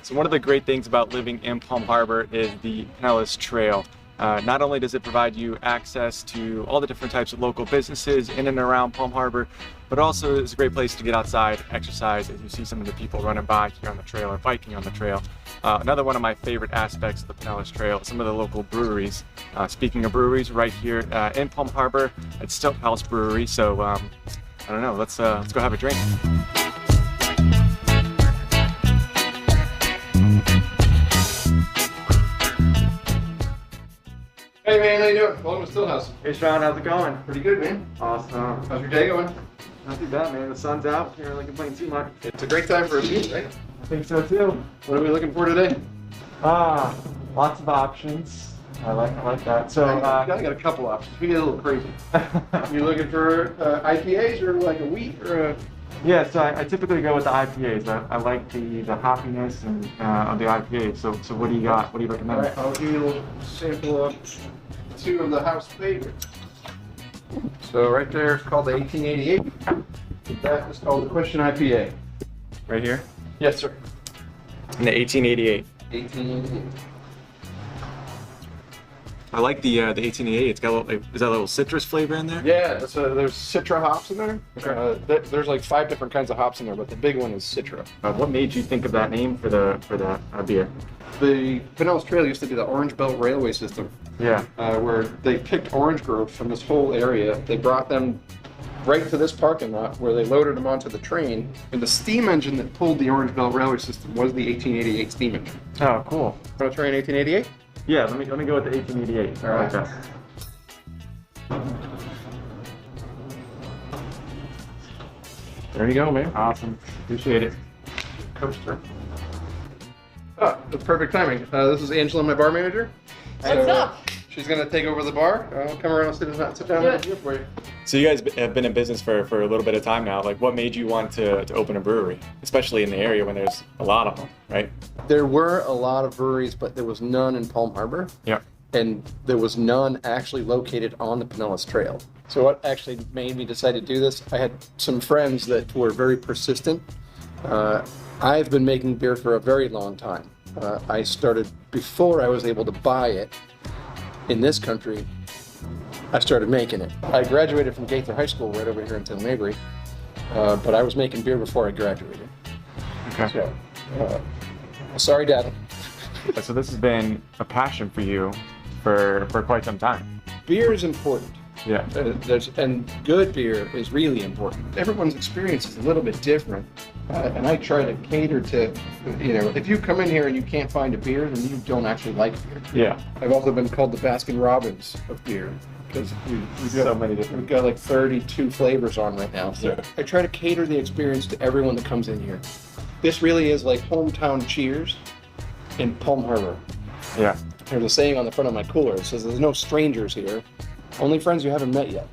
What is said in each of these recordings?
So one of the great things about living in Palm Harbor is the Pinellas Trail. Not only does it provide you access to all the different types of local businesses in and around Palm Harbor, but also it's a great place to get outside, exercise, as you see some of the people running by here on the trail or biking on the trail. Another one of my favorite aspects of the Pinellas Trail is some of the local breweries. Speaking of breweries, right here in Palm Harbor at Stilt House Brewery. So I don't know, let's go have a drink. Hey man, how you doing? Welcome to Stilt House. Hey Sean, how's it going? Pretty good, man. Awesome. How's your day going? Not too bad, man. The sun's out. Can't really complain too much. It's a great time for a meet, right? I think so too. What are we looking for today? Lots of options. I like that. So I got a couple options. We get a little crazy. You looking for IPAs or like a wheat or a? Yeah, so I typically go with the IPAs. I like the hoppiness and of the IPAs. So what do you got? What do you recommend? All right, I'll give you a little sample of two of the house favorites. So right there, it's called the 1888. That is called the Question IPA. Right here? Yes, sir. And the 1888. 1888. I like the 1888. It's got a little, is that a little citrus flavor in there? Yeah, there's Citra hops in there. Okay. There's like 5 different kinds of hops in there, but the big one is Citra. What made you think of that name for the beer? The Pinellas Trail used to be the Orange Belt Railway system. Yeah. Where they picked orange groves from this whole area. They brought them right to this parking lot where they loaded them onto the train. And the steam engine that pulled the Orange Belt Railway system was the 1888 steam engine. Oh, cool. Want to try an 1888? Yeah, let me go with the 1888. All right. Okay. There you go, man. Awesome. Appreciate it. Coaster. Oh, that's perfect timing. This is Angela, my bar manager. What's up? She's gonna take over the bar. I'll come around, sit down and do it for you. So you guys have been in business for a little bit of time now. Like, what made you want to open a brewery, especially in the area when there's a lot of them, right? There were a lot of breweries, but there was none in Palm Harbor. Yeah. And there was none actually located on the Pinellas Trail. So what actually made me decide to do this, I had some friends that were very persistent. I've been making beer for a very long time. I started before I was able to buy it in this country. I started making it. I graduated from Gaither High School right over here in Tin Mabry, but I was making beer before I graduated. Okay. So, sorry, Dad. So this has been a passion for you for quite some time. Beer is important. Yeah. And good beer is really important. Everyone's experience is a little bit different. And I try to cater to, if you come in here and you can't find a beer, then you don't actually like beer. Yeah. I've also been called the Baskin Robbins of beer because we've got like 32 flavors on right now. So I try to cater the experience to everyone that comes in here. This really is like hometown cheers in Palm Harbor. Yeah. There's a saying on the front of my cooler. It says there's no strangers here, only friends you haven't met yet.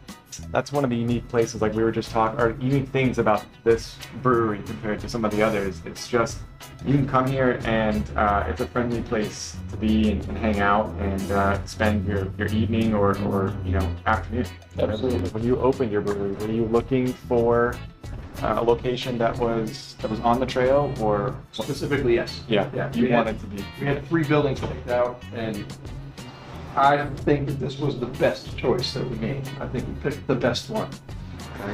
That's one of the unique places, like we were just talking, or unique things about this brewery compared to some of the others. It's just, you can come here and it's a friendly place to be and hang out and spend your evening or afternoon. Absolutely. When you opened your brewery, were you looking for a location that was on the trail, or Specifically, yes. Yeah. You wanted to be. We had 3 buildings picked out, and I think that this was the best choice that we made. I think we picked the best one.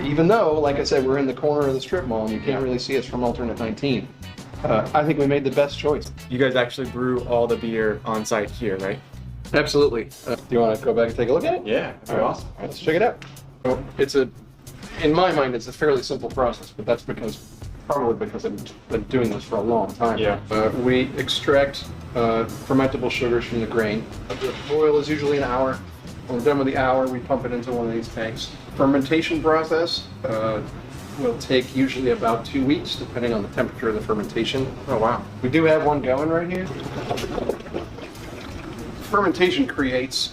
Even though, like I said, we're in the corner of the strip mall and you can't really see us from alternate 19. I think we made the best choice. You guys actually brew all the beer on site here, right? Absolutely. Do you want to go back and take a look at it? Yeah, that'd be awesome. All right, let's check it out. So in my mind, it's a fairly simple process, but that's probably because I've been doing this for a long time. Yeah. We extract fermentable sugars from the grain. The boil is usually an hour. When we're done with the hour, we pump it into one of these tanks. Fermentation process will take usually about 2 weeks, depending on the temperature of the fermentation. Oh, wow. We do have one going right here. Fermentation creates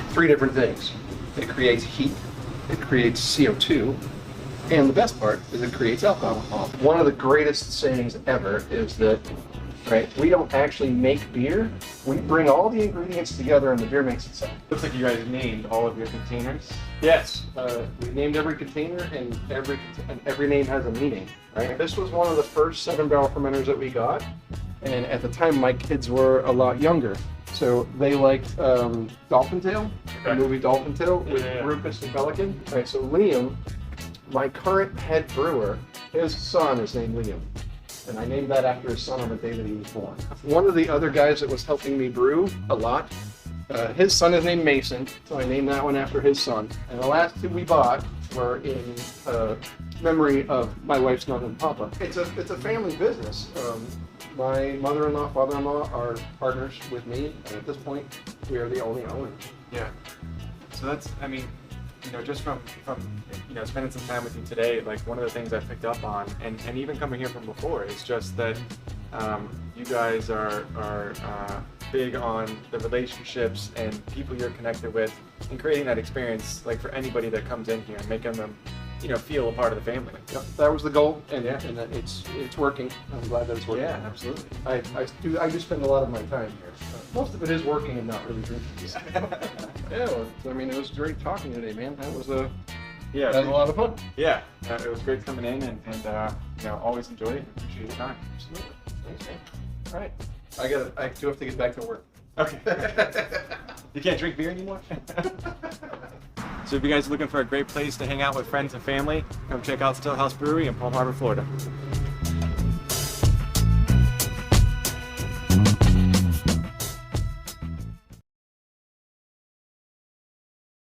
3 different things. It creates heat, it creates CO2, and the best part is it creates alcohol. One of the greatest sayings ever is that, we don't actually make beer, we bring all the ingredients together and the beer makes itself. Looks like you guys named all of your containers. Yes, we named every container, and every name has a meaning. This was one of the first 7-barrel fermenters that we got, And at the time, my kids were a lot younger. So they liked Dolphin Tale, the movie Dolphin Tale with Rufus and Pelican. All right, so Liam, my current head brewer, his son is named Liam. And I named that after his son on the day that he was born. One of the other guys that was helping me brew a lot, his son is named Mason, so I named that one after his son. And the last two we bought were in memory of my wife's mother and papa. It's a family business. My mother-in-law, father-in-law are partners with me, and at this point, we are the only owners. Yeah. So that's, I mean, you know, just from you know, spending some time with you today, like one of the things I picked up on, and even coming here from before, is just that you guys are big on the relationships and people you're connected with, and creating that experience, like for anybody that comes in here, and making them, you know, feel a part of the family. Yep, that was the goal, and, Yeah. and it's working. I'm glad that it's working. Yeah, absolutely. I do spend a lot of my time here. Most of it is working and not really drinking. Yeah, well, I mean, it was great talking today, man. That was a lot of fun. Yeah, it was great coming in, and you know, always enjoy it and appreciate your time. Absolutely. Thanks, man. All right. I do have to get back to work. Okay. You can't drink beer anymore? So if you guys are looking for a great place to hang out with friends and family, come check out Stillhouse Brewery in Palm Harbor, Florida.